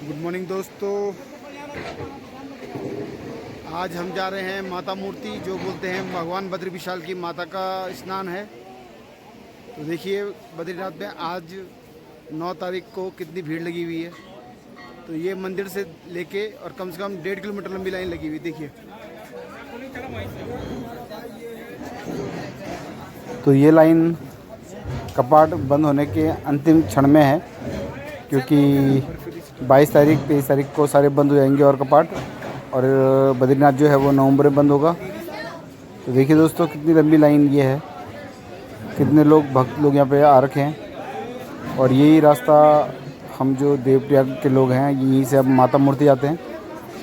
Good morning दोस्तों। आज हम जा रहे हैं माता मूर्ति, जो बोलते हैं भगवान बद्री विशाल की माता का स्नान है। तो देखिए बद्रीनाथ में आज 9 तारीख को कितनी भीड़ लगी हुई है। तो ये मंदिर से लेके और कम से कम 1.5 किलोमीटर लंबी लाइन लगी हुई देखिए। तो ये लाइन कपाट बंद होने के अंतिम क्षण में है, क्योंकि 22 तारीख 23 तारीख को सारे बंद हो जाएंगे और कपाट, और बद्रीनाथ जो है वो नवंबर में बंद होगा। तो देखिए दोस्तों कितनी लंबी लाइन ये है, कितने लोग भक्त लोग यहाँ पे आ रखे हैं। और यही रास्ता हम जो देवप्रयाग के लोग हैं यहीं से अब माता मूर्ति जाते हैं।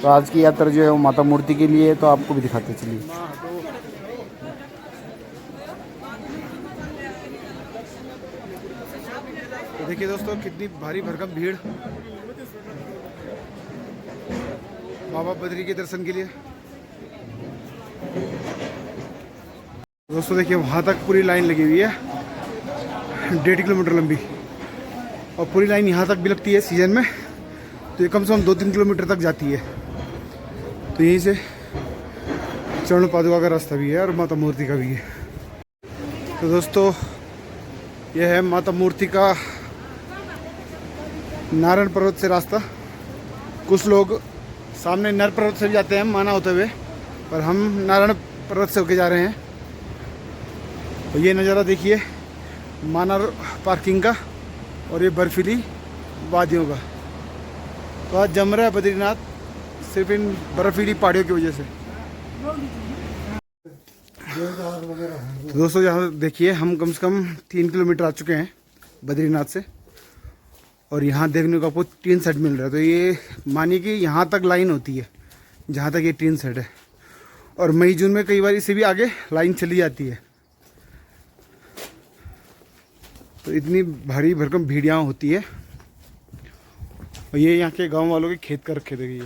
तो आज की यात्रा जो है वो माता मूर्ति के लिए है, तो आपको भी दिखाते चलिए। तो देखिए दोस्तों कितनी भारी भरकम भीड़ बाबा बद्री के दर्शन के लिए। दोस्तों देखिए वहाँ तक पूरी लाइन लगी हुई है, 1.5 किलोमीटर लंबी, और पूरी लाइन यहाँ तक भी लगती है सीजन में। तो ये कम से कम 2-3 किलोमीटर तक जाती है। तो यहीं से चरण पादुका का रास्ता भी है और माता मूर्ति का भी है। तो दोस्तों यह है माता मूर्ति का नारायण पर्वत से रास्ता। कुछ लोग सामने नर पर्वत से भी जाते हैं माना होते हुए, पर हम नारायण पर्वत से होके जा रहे हैं। तो ये नज़ारा देखिए माना पार्किंग का और ये बर्फीली वादियों का। तो आज जम रहा है बद्रीनाथ सिर्फ इन बर्फीली पहाड़ियों की वजह से। तो दोस्तों यहाँ देखिए हम कम से कम 3 किलोमीटर आ चुके हैं बद्रीनाथ से, और यहाँ देखने को आपको टीन सेट मिल रहा है। तो ये मानिए कि यहाँ तक लाइन होती है जहाँ तक ये टीन सेट है, और मई जून में कई बार इससे भी आगे लाइन चली जाती है। तो इतनी भारी भरकम भीड़ यहाँ होती है। और ये यहाँ के गांव वालों के खेत का रखे थे,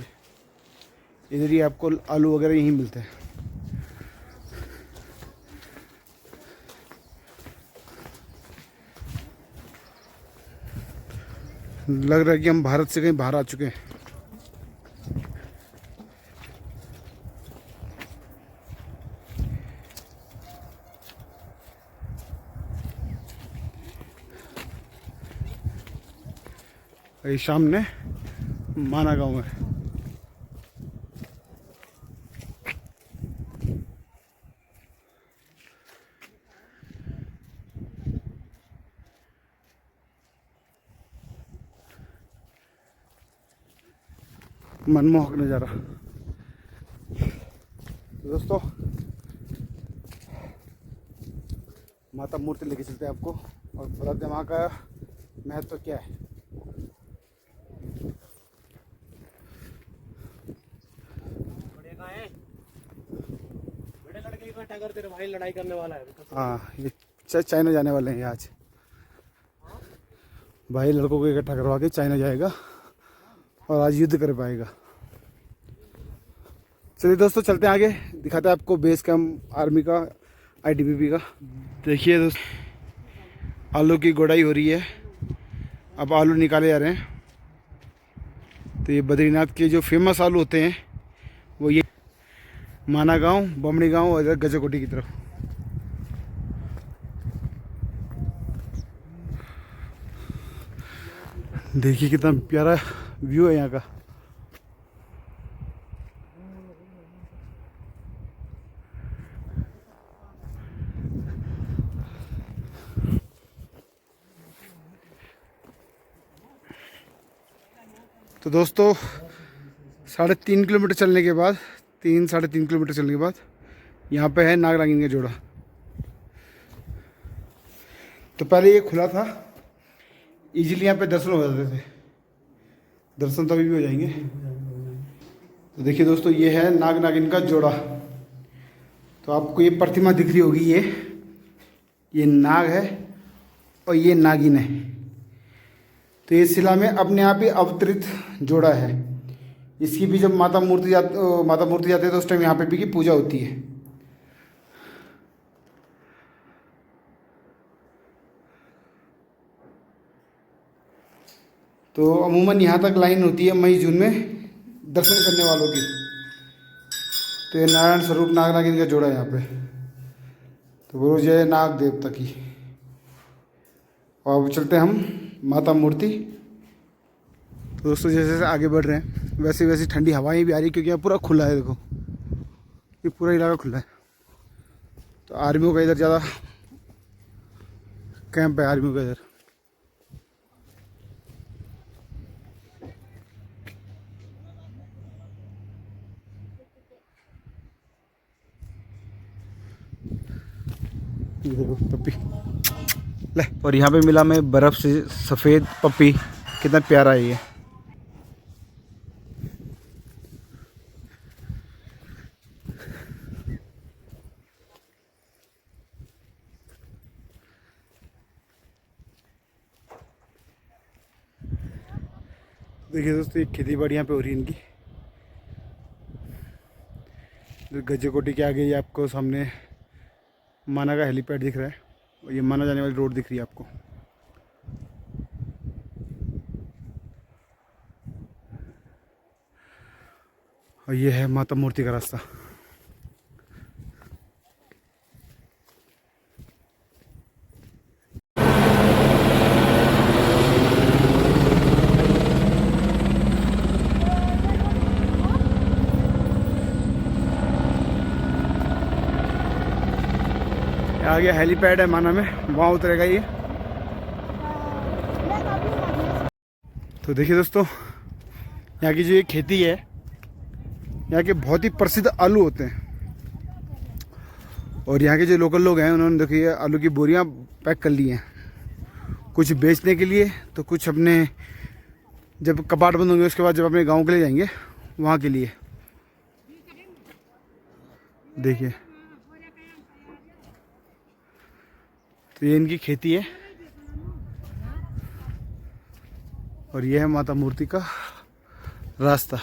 इधर ही आपको आलू वगैरह यहीं मिलते हैं। लग रहा है कि हम भारत से कहीं बाहर आ चुके हैं। ये सामने माना गांव है। मनमोहक नज़ारा। तो दोस्तों माता मूर्ति लेके चलते हैं आपको और बताते हैं वहाँ का महत्व क्या है। बड़े लड़के इकट्ठा कर तेरे भाई लड़ाई करने वाला है। हाँ ये चाइना जाने वाले हैं आज। भाई लड़कों को इकट्ठा करवा के चाइना जाएगा और आज युद्ध कर पाएगा। चलिए दोस्तों चलते हैं आगे, दिखाते हैं आपको बेस कैंप आर्मी का, आईटीबीपी का। देखिए दोस्तों आलू की गोड़ाई हो रही है, अब आलू निकाले जा रहे हैं। तो ये बद्रीनाथ के जो फेमस आलू होते हैं वो ये माना गांव, बमड़ी गांव और इधर गजकोटी की तरफ। देखिए कितना प्यारा व्यू है यहाँ का। तो दोस्तों 3.5 किलोमीटर चलने के बाद, 3-3.5 किलोमीटर चलने के बाद यहाँ पे है नागरागिन का जोड़ा। तो पहले ये खुला था, इजीली यहाँ पे दर्शन हो जाते थे, दर्शन तो अभी भी हो जाएंगे। तो देखिए दोस्तों ये है नाग नागिन का जोड़ा। तो आपको ये प्रतिमा दिख रही होगी, ये नाग है और ये नागिन है। तो ये शिला में अपने आप ही अवतरित जोड़ा है। इसकी भी जब माता मूर्ति जाते हैं तो उस टाइम यहाँ पे भी की पूजा होती है। तो अमूमन यहाँ तक लाइन होती है मई जून में दर्शन करने वालों की। तो ये नारायण स्वरूप नाग नागिन का जोड़ा है यहाँ पे। तो बोलो जय नाग देवता की। और अब चलते हैं हम माता मूर्ति। तो दोस्तों जैसे जैसे आगे बढ़ रहे हैं वैसे वैसे ठंडी हवाएं भी आ रही, क्योंकि यहाँ पूरा खुला है। देखो ये पूरा इलाका खुला है। तो आर्मियों का इधर ज़्यादा कैंप है, आर्मियों का इधर। ये देखो पप्पी ले। और यहाँ पे मिला मैं बर्फ़ से सफ़ेद पप्पी, कितना प्यारा है ये। देखिए दोस्तों ये खेती बाड़ी यहाँ पे हो रही है इनकी। गज्जे कोटी के आगे ये आपको सामने माना का हेलीपैड दिख रहा है, और ये माना जाने वाली रोड दिख रही है आपको। और ये है माता मूर्ति का रास्ता। आगे हेलीपैड है माना में, वहाँ उतरेगा ये। तो देखिए दोस्तों यहाँ की जो ये खेती है, यहाँ के बहुत ही प्रसिद्ध आलू होते हैं। और यहाँ के जो लोकल लोग हैं उन्होंने देखिए आलू की बोरियाँ पैक कर ली हैं, कुछ बेचने के लिए तो कुछ अपने जब कपाट बंद होंगे उसके बाद जब अपने गांव के लिए जाएंगे वहाँ के लिए। देखिए तो ये इनकी खेती है। और ये है माता मूर्ति का रास्ता।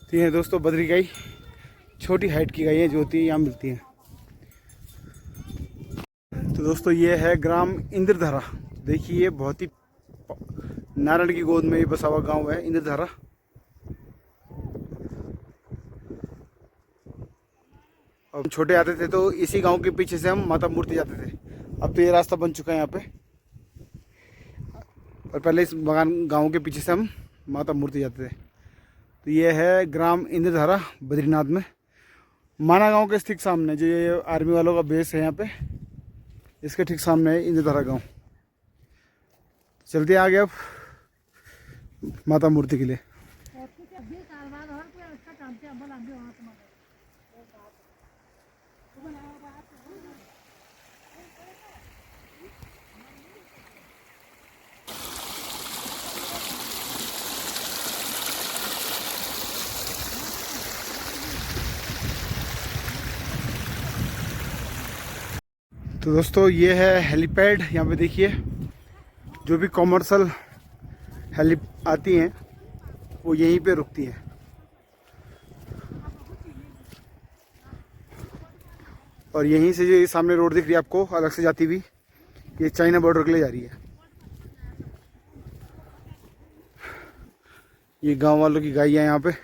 तो ये दोस्तों बद्री गाय, छोटी हाइट की गायें जो होती है यहाँ मिलती हैं। तो दोस्तों ये है ग्राम इंद्रधारा। देखिए बहुत ही नारायण की गोद में ये बसा हुआ गांव है इंद्रधारा। और छोटे आते थे तो इसी गांव के पीछे से हम माता मूर्ति जाते थे। अब तो ये रास्ता बन चुका है यहाँ पे, और पहले इस बगान गांव के पीछे से हम माता मूर्ति जाते थे। तो ये है ग्राम इंद्रधारा बद्रीनाथ में, माना गांव के ठीक सामने। जो ये आर्मी वालों का बेस है यहाँ पे, इसके ठीक सामने है इंद्रधारा गांव। चलते आगे अब माता मूर्ति के लिए। तो दोस्तों ये है हेलीपैड। यहाँ पे देखिए जो भी कॉमर्शियल हेली आती हैं वो यहीं पे रुकती हैं। और यहीं से जो ये सामने रोड दिख रही है आपको अलग से जाती हुई, ये चाइना बॉर्डर के लिए जा रही है। ये गांव वालों की गाय है यहाँ पे।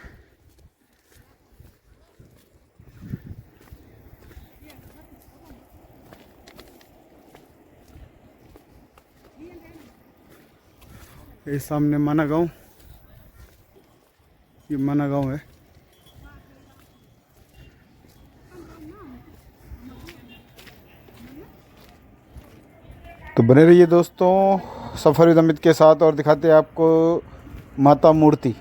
ये सामने माना गांव, ये माना गांव है। तो बने रहिए दोस्तों सफ़र विद अमित के साथ और दिखाते हैं आपको माता मूर्ति।